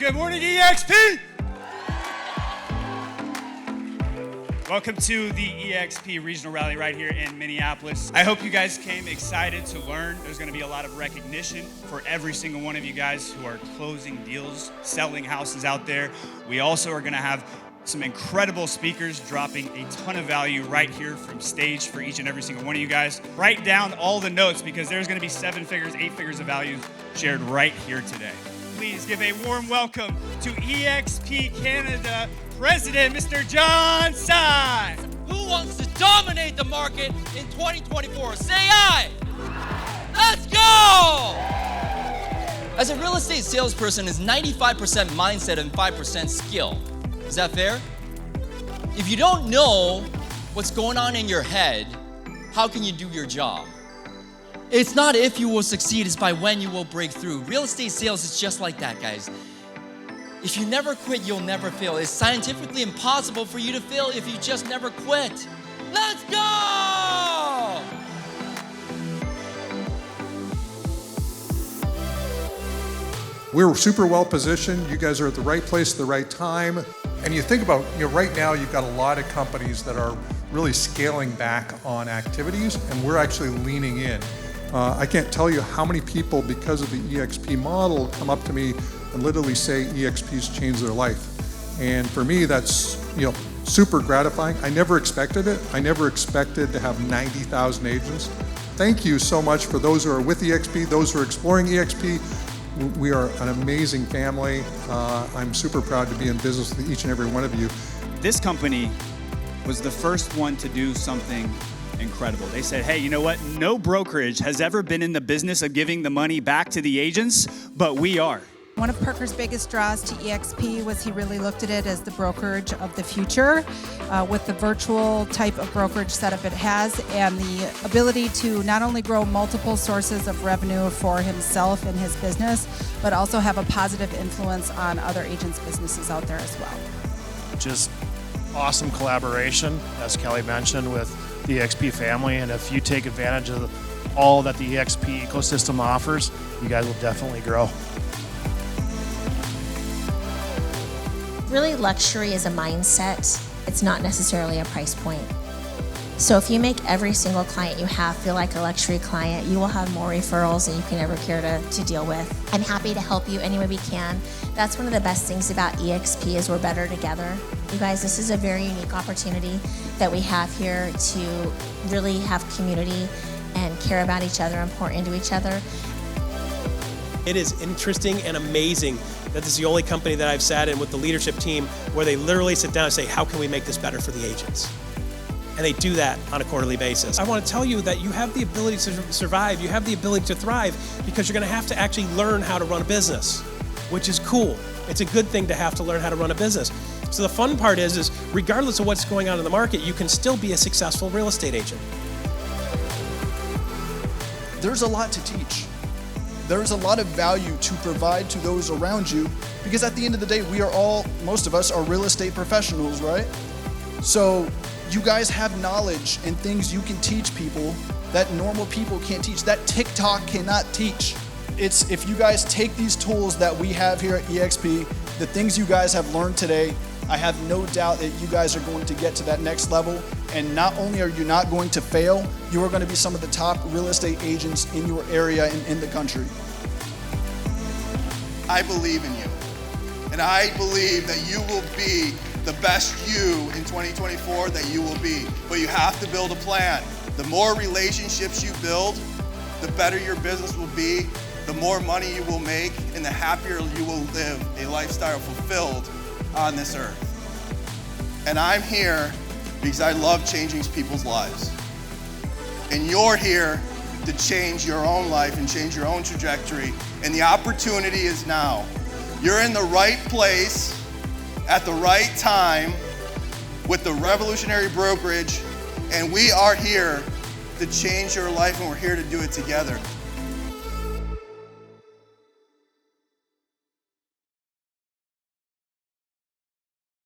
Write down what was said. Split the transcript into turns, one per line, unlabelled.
Good morning, eXp! Welcome to the eXp Regional Rally right here in Minneapolis. I hope you guys came excited to learn. There's going to be a lot of recognition for every single one of you guys who are closing deals, selling houses out there. We also are going to have some incredible speakers dropping a ton of value right here from stage for each and every single one of you guys. Write down all the notes because there's going to be 7 figures, 8 figures of value shared right here today. Please give a warm welcome to eXp Canada President, Mr. John Sy.
Who wants to dominate the market in 2024? Say aye! Let's go! As a real estate salesperson, it's 95% mindset and 5% skill. Is that fair? If you don't know what's going on in your head, how can you do your job? It's not if you will succeed, it's by when you will break through. Real estate sales is just like that, guys. If you never quit, you'll never fail. It's scientifically impossible for you to fail if you just never quit. Let's go!
We're super well positioned. You guys are at the right place at the right time. And you think about, right now you've got a lot of companies that are really scaling back on activities, and we're actually leaning in. I can't tell you how many people, because of the eXp model, come up to me and literally say eXp's changed their life. And for me, that's super gratifying. I never expected it. I never expected to have 90,000 agents. Thank you so much for those who are with eXp, those who are exploring eXp. We are an amazing family. I'm super proud to be in business with each and every one of you.
This company was the first one to do something incredible. They said, hey, you know what? No brokerage has ever been in the business of giving the money back to the agents, but we are.
One of Parker's biggest draws to eXp was he really looked at it as the brokerage of the future with the virtual type of brokerage setup it has and the ability to not only grow multiple sources of revenue for himself and his business, but also have a positive influence on other agents' businesses out there as well.
Just awesome collaboration, as Kelly mentioned, with the eXp family, and if you take advantage of all that the eXp ecosystem offers, you guys will definitely grow.
Really, luxury is a mindset. It's not necessarily a price point. So if you make every single client you have feel like a luxury client, you will have more referrals than you can ever care to deal with. I'm happy to help you any way we can. That's one of the best things about eXp is we're better together. You guys, this is a very unique opportunity that we have here to really have community and care about each other and pour into each other.
It is interesting and amazing that this is the only company that I've sat in with the leadership team where they literally sit down and say, how can we make this better for the agents? And they do that on a quarterly basis. I want to tell you that you have the ability to survive, you have the ability to thrive, because you're going to have to actually learn how to run a business, which is cool. It's a good thing to have to learn how to run a business. So the fun part is regardless of what's going on in the market, you can still be a successful real estate agent.
There's a lot to teach. There's a lot of value to provide to those around you, because at the end of the day, most of us are real estate professionals, right? So you guys have knowledge and things you can teach people that normal people can't teach, that TikTok cannot teach. It's if you guys take these tools that we have here at eXp, the things you guys have learned today, I have no doubt that you guys are going to get to that next level. And not only are you not going to fail, you are going to be some of the top real estate agents in your area and in the country.
I believe in you. And I believe that you will be the best you in 2024 that you will be. But you have to build a plan. The more relationships you build, the better your business will be, the more money you will make, and the happier you will live a lifestyle fulfilled on this earth. And I'm here because I love changing people's lives. And you're here to change your own life and change your own trajectory. And the opportunity is now. You're in the right place at the right time with the revolutionary brokerage, and we are here to change your life, and we're here to do it together.